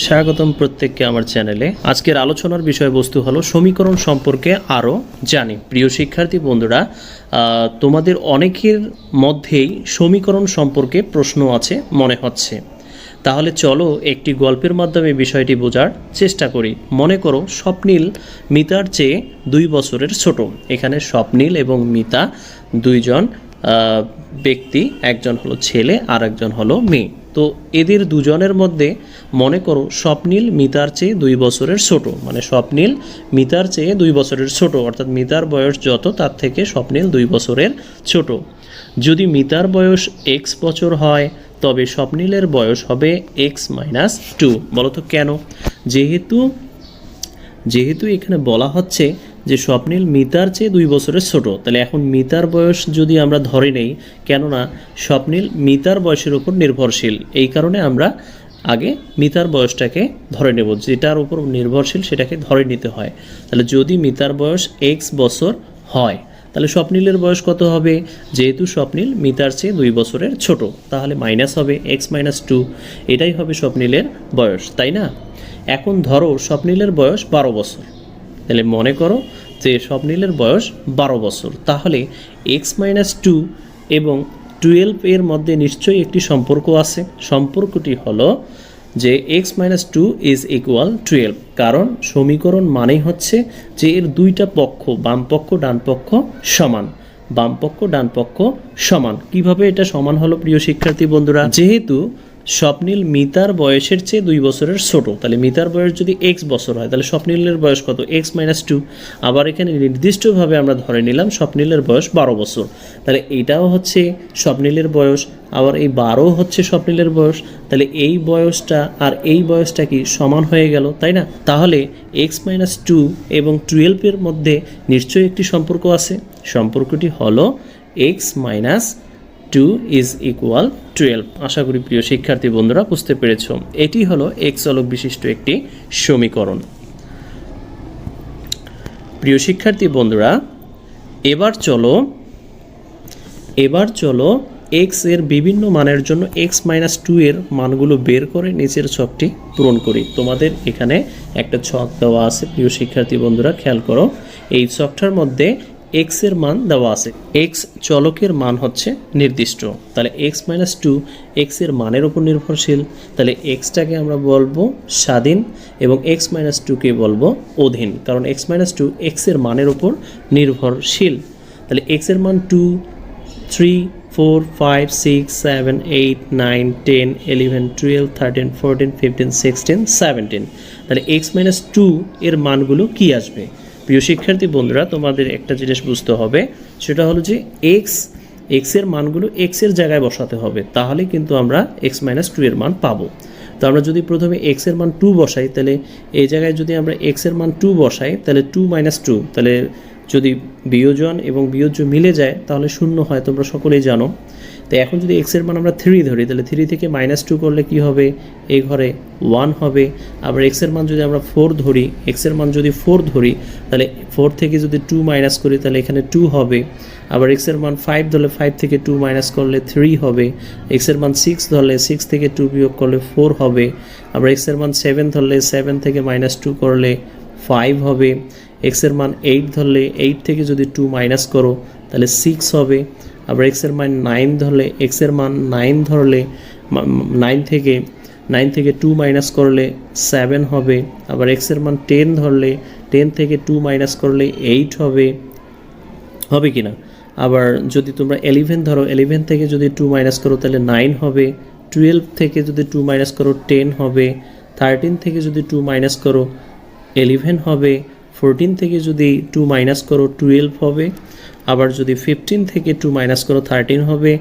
স্বাগতম প্রত্যেককে আমার চ্যানেলে। আজকের আলোচনার বিষয়বস্তু হলো সমীকরণ সম্পর্কে আরও জানি। প্রিয় শিক্ষার্থী বন্ধুরা, তোমাদের অনেকের মধ্যেই সমীকরণ সম্পর্কে প্রশ্ন আছে মনে হচ্ছে। তাহলে চলো একটি গল্পের মাধ্যমে বিষয়টি বোঝার চেষ্টা করি। মনে করো স্বপ্নীল মিতার চেয়ে 2 বছরের ছোট। এখানে স্বপ্নীল এবং মিতা দুইজন ব্যক্তি, একজন হলো ছেলে আর একজন হলো মেয়ে। তো এদের দুজনের মধ্যে মনে করো স্বপ্নীল মিতার চেয়ে 2 বছরের ছোট, মানে স্বপ্নীল মিতার চেয়ে 2 বছরের ছোট, অর্থাৎ মিতার বয়স যত তার থেকে স্বপ্নীল 2 বছরের ছোট। যদি মিতার বয়স x বছর হয় তবে স্বপ্নীলের বয়স হবে x-2। বলো তো কেন? যেহেতু এখানে বলা হচ্ছে যে স্বপ্নীল মিতার চেয়ে 2 বছরের ছোট, তাহলে এখন মিতার বয়স যদি আমরা ধরে নেই, কেননা স্বপ্নীল মিতার বয়সের উপর নির্ভরশীল, এই কারণে আমরা আগে মিতার বয়সটাকে ধরে নেব, যেটার উপর নির্ভরশীল সেটাকে ধরে নিতে হয়। তাহলে যদি মিতার বয়স x বছর হয় তাহলে স্বপ্নীলের বয়স কত হবে? যেহেতু স্বপ্নীল মিতার চেয়ে 2 বছরের ছোট, তাহলে মাইনাস হবে x-2, এটাই হবে স্বপ্নীলের বয়স, তাই না? এখন ধরো স্বপ্নীলের বয়স 12 বছর, তাহলে মনে করো যে স্বপ্নীলের বয়স 12 বছর, তাহলে x-2 এবং 12 এর মধ্যে নিশ্চয়ই একটি সম্পর্ক আছে। সম্পর্কটি হলো যে x-2 ইজ ইকুয়াল 12, কারণ সমীকরণ মানেই হচ্ছে যে এর দুইটা পক্ষ, বাম পক্ষ ডান পক্ষ সমান। বাম পক্ষ ডান পক্ষ সমান। কিভাবে এটা সমান হলো প্রিয় শিক্ষার্থী বন্ধুরা? যেহেতু স্বপ্নীল মিতার বয়সের চেয়ে 2 বছরের ছোট, তাহলে মিতার বয়স যদি x বছর হয় তাহলে স্বপ্নীলের বয়স কত? x-2। আবার এখানে নির্দিষ্টভাবে আমরা ধরে নিলাম স্বপ্নীলের বয়স 12 বছর, তাহলে এইটাও হচ্ছে স্বপ্নীলের বয়স, আবার এই 12 হচ্ছে স্বপ্নীলের বয়স, তাহলে এই বয়সটা আর এই বয়সটা কি সমান হয়ে গেল, তাই না? তাহলে x-2 এবং 12 এর মধ্যে নিশ্চয়ই একটি সম্পর্ক আছে। সম্পর্কটি হলো x-2 ইজ ইকুয়াল 12। আশা করি প্রিয় শিক্ষার্থী বন্ধুরা বুঝতে পেরেছ। এটি হলো x চলক বিশিষ্ট একটি সমীকরণ। প্রিয় শিক্ষার্থী বন্ধুরা, এবার চলো x এর বিভিন্ন মানের জন্য x-2 এর মানগুলো বের করে নিচের ছকটি পূরণ করি। তোমাদের এখানে একটা ছক দেওয়া আছে প্রিয় শিক্ষার্থী বন্ধুরা, খেয়াল করো। এই ছকটার মধ্যে x এর মান দেওয়া আছে। x চলকের মান হচ্ছে নির্দিষ্ট, তাহলে x-2 x এর মানের উপর নির্ভরশীল, তাহলে xটাকে আমরা বলবো স্বাধীন এবং x-2 কে বলবো অধীন, কারণ x-2 x এর মানের উপর নির্ভরশীল। তাহলে x এর মান 2, 3, 4, 5, 6, 7, 8, 9, 10, 11, 12, 13, 14, 15, 16, 17। তাহলে x-2 এর মানগুলো কি আসবে? প্রিয় শিক্ষার্থী বন্ধুরা, তোমাদের একটা জিনিস বুঝতে হবে, সেটা হলো যে x এর মানগুলো x এর জায়গায় বসাতে হবে, তাহলে কিন্তু আমরা x-2 এর মান পাবো। তো আমরা যদি প্রথমে x এর মান 2 বসাই, তাহলে এই জায়গায় যদি আমরা x এর মান 2 বসাই, তাহলে 2-2, তাহলে যদি বিয়োজন এবং বিয়োজ্য মিলে যায় তাহলে 0 হয়, তোমরা সকলেই জানো। তো এখন যদি x এর মান আমরা 3 ধরি, তাহলে 3 থেকে -2 করলে কি হবে? এই ঘরে 1 হবে। আবার x এর মান যদি আমরা 4 ধরি, x এর মান যদি 4 ধরি, তাহলে 4 থেকে যদি 2 মাইনাস করি তাহলে এখানে 2 হবে। আবার x এর মান 5 ধরলে 5 থেকে 2 মাইনাস করলে 3 হবে। x এর মান 6 ধরলে 6 থেকে 2 বিয়োগ করলে 4 হবে। আবার x এর মান 7 ধরলে 7 থেকে -2 করলে 5 হবে। x এর মান 8 ধরলে 8 থেকে যদি 2 মাইনাস করো তাহলে 6 হবে। আবার x এর মান 9 ধরলে 9 থেকে 2 মাইনাস করলে 7 হবে। আবার x এর মান 10 ধরলে 10 থেকে 2 মাইনাস করলে 8 হবে কিনা? আবার যদি তোমরা 11 ধরো, 11 থেকে যদি 2 মাইনাস করো তাহলে 9 হবে। 12 থেকে যদি 2 মাইনাস করো 10 হবে। 13 থেকে যদি 2 মাইনাস করো 11 হবে। 14 থেকে যদি 2 মাইনাস করো 12 হবে। আবার যদি 15 থেকে 2 মাইনাস করো 13 হবে।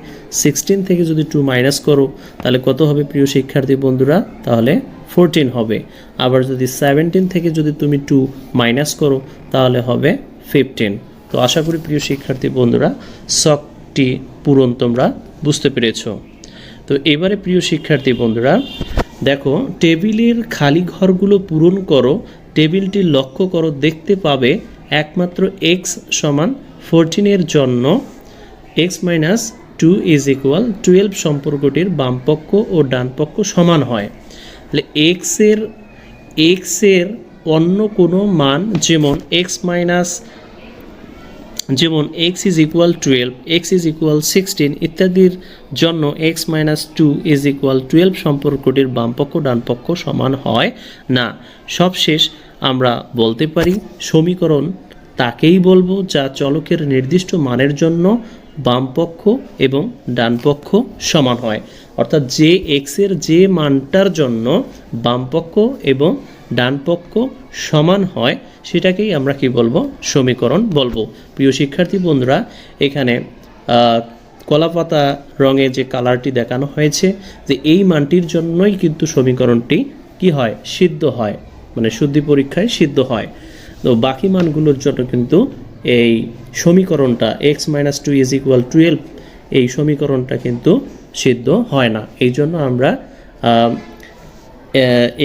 16 থেকে যদি 2 মাইনাস করো তাহলে কত হবে প্রিয় শিক্ষার্থী বন্ধুরা? তাহলে 14 হবে। আবার যদি 17 থেকে যদি তুমি 2 মাইনাস করো তাহলে হবে 15। তো আশা করি প্রিয় শিক্ষার্থী বন্ধুরা ছকটি পূরণ তোমরা বুঝতে পেরেছো। তো এবারে প্রিয় শিক্ষার্থী বন্ধুরা দেখো, টেবিলের খালি ঘরগুলো পূরণ করো। টেবিলটি লক্ষ্য করো, দেখতে পাবে একমাত্র x সমান 14 এর জন্য x-2 ইজ ইকুয়াল 12 সম্পর্কটির বাম পক্ষ ও ডান পক্ষ সমান হয়। তাহলে এক্সের অন্য কোনো মান যেমন x is equal 12, x is equal 16 ইত্যাদির জন্য এক্স মাইনাস 2 ইজ ইকুয়াল 12 সম্পর্কটির বামপক্ষ ডানপক্ষ সমান হয় না। সবশেষ আমরা বলতে পারি সমীকরণ তাকেই বলবো যা চলকের নির্দিষ্ট মানের জন্য বামপক্ষ এবং ডানপক্ষ সমান হয়। অর্থাৎ যে এক্সের যে মানটার জন্য বামপক্ষ এবং ডানপক্ষ সমান হয় সেটাকেই আমরা কি বলবো? সমীকরণ বলবো। প্রিয় শিক্ষার্থী বন্ধুরা, এখানে কলাপাতা রঙে যে কালারটি দেখানো হয়েছে যে এই মানটির জন্যই কিন্তু সমীকরণটি কি হয়? সিদ্ধ হয়, মানে শুদ্ধি পরীক্ষায় সিদ্ধ হয়। তো বাকি মানগুলোর জন্য কিন্তু এই সমীকরণটা এক্স মাইনাস 2 ইজ ইকুয়াল 12 এই সমীকরণটা কিন্তু সিদ্ধ হয় না। এই জন্য আমরা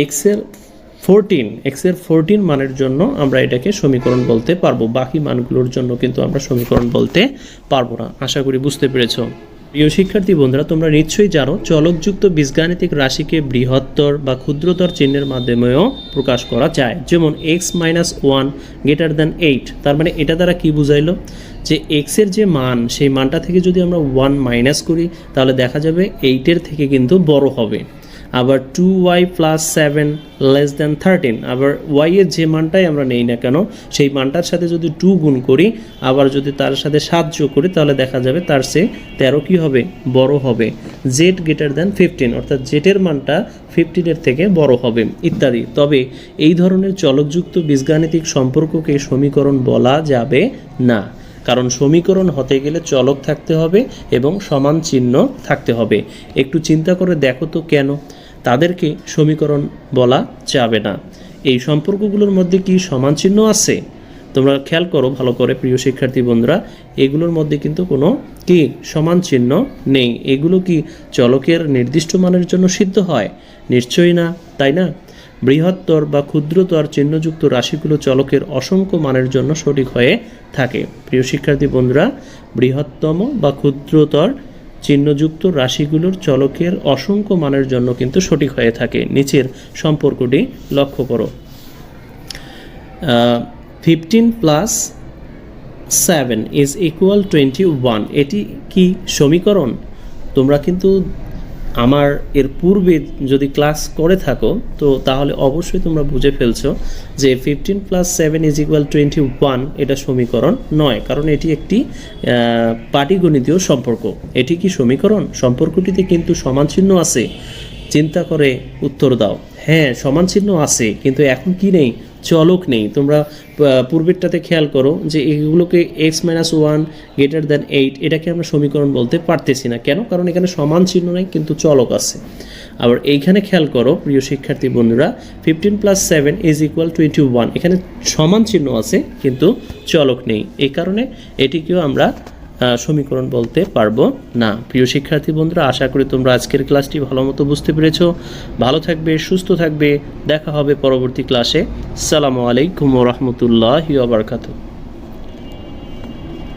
এক্সের 14 মানের জন্য আমরা এটাকে সমীকরণ বলতে পারবো, বাকি মানগুলোর জন্য কিন্তু আমরা সমীকরণ বলতে পারবো না। আশা করি বুঝতে পেরেছ। প্রিয় শিক্ষার্থী বন্ধুরা, তোমরা নিশ্চয়ই জানো চলকযুক্ত বীজগাণিতিক রাশিকে বৃহত্তর বা ক্ষুদ্রতর চিহ্নের মাধ্যমেও প্রকাশ করা যায়। যেমন এক্স মাইনাস 1 গ্রেটার দ্যান 8। তার মানে এটা দ্বারা কি বুঝাইলো? যে এক্সের যে মান সেই মানটা থেকে যদি আমরা 1 মাইনাস করি তাহলে দেখা যাবে 8-এর থেকে কিন্তু বড় হবে। আবার 2y প্লাস 7 লেস দ্যান 13, আবার y এর যে মানটাই আমরা নেই না কেন সেই মানটার সাথে যদি 2 গুণ করি, আবার যদি তার সাথে 7 যোগ করি তাহলে দেখা যাবে তার চেয়ে 13 কি হবে? বড় হবে। z গ্রেটার দ্যান 15, অর্থাৎ জেটের মানটা 15-এর থেকে বড় হবে ইত্যাদি। তবে এই ধরনের চলকযুক্ত বীজগাণিতিক সম্পর্ককে সমীকরণ বলা যাবে না, কারণ সমীকরণ হতে গেলে চলক থাকতে হবে এবং সমান চিহ্ন থাকতে হবে। একটু চিন্তা করে দেখো তো কেন তাদেরকে সমীকরণ বলা যাবে না? এই সম্পর্কগুলোর মধ্যে কি সমান চিহ্ন আছে? তোমরা খেয়াল করো ভালো করে প্রিয় শিক্ষার্থী বন্ধুরা, এগুলোর মধ্যে কিন্তু কোনো কি সমান চিহ্ন নেই। এগুলো কি চলকের নির্দিষ্ট মানের জন্য সিদ্ধ হয়? নিশ্চয়ই না, তাই না? বৃহত্তর বা ক্ষুদ্রতর চিহ্নযুক্ত রাশিগুলো চলকের অসংখ্য মানের জন্য সঠিক হয়ে থাকে। প্রিয় শিক্ষার্থী বন্ধুরা, বৃহত্তম বা ক্ষুদ্রতর চিহ্নযুক্ত রাশিগুলোর চলকের অসংখ্য মানের জন্য কিন্তু সঠিক হয়ে থাকে। নিচের সম্পর্কটি লক্ষ্য করো। 15 প্লাস 7 ইজ ইকুয়াল 21, এটি কি সমীকরণ? তোমরা কিন্তু আমার এর পূর্বে যদি ক্লাস করে থাকো তো তাহলে অবশ্যই তোমরা বুঝে ফেলছো যে 15 প্লাস 7 ইজ ইকুয়াল 21 এটা সমীকরণ নয়, কারণ এটি একটি পাটিগণিতীয় সম্পর্ক। এটি কি সমীকরণ? সম্পর্কটিতে কিন্তু সমান চিহ্ন আছে। চিন্তা করে উত্তর দাও। হ্যাঁ, সমান চিহ্ন আছে, কিন্তু এখন কি নেই? চলক নেই। তোমরা পূর্বেরটাতে খেয়াল করো যে এগুলোকে এক্স মাইনাস 1 গ্রেটার দ্যান 8 এটাকে আমরা সমীকরণ বলতে পারতেছি না। কেন? কারণ এখানে সমান চিহ্ন নেই কিন্তু চলক আছে। আবার এইখানে খেয়াল করো প্রিয় শিক্ষার্থী বন্ধুরা, 15 প্লাস 7 ইজ ইকুয়াল 21, এখানে সমান চিহ্ন আছে কিন্তু চলক নেই। এই কারণে এটিকেও আমরা সমীকরণ বলতে পারবো না। প্রিয় শিক্ষার্থী বন্ধুরা, আশা করি তোমরা আজকের ক্লাসটি ভালো মতো বুঝতে পেরেছো। ভালো থাকবে, সুস্থ থাকবে, দেখা হবে পরবর্তী ক্লাসে। আসসালামু আলাইকুম ওয়া রাহমাতুল্লাহি ওয়া বারাকাতুহু।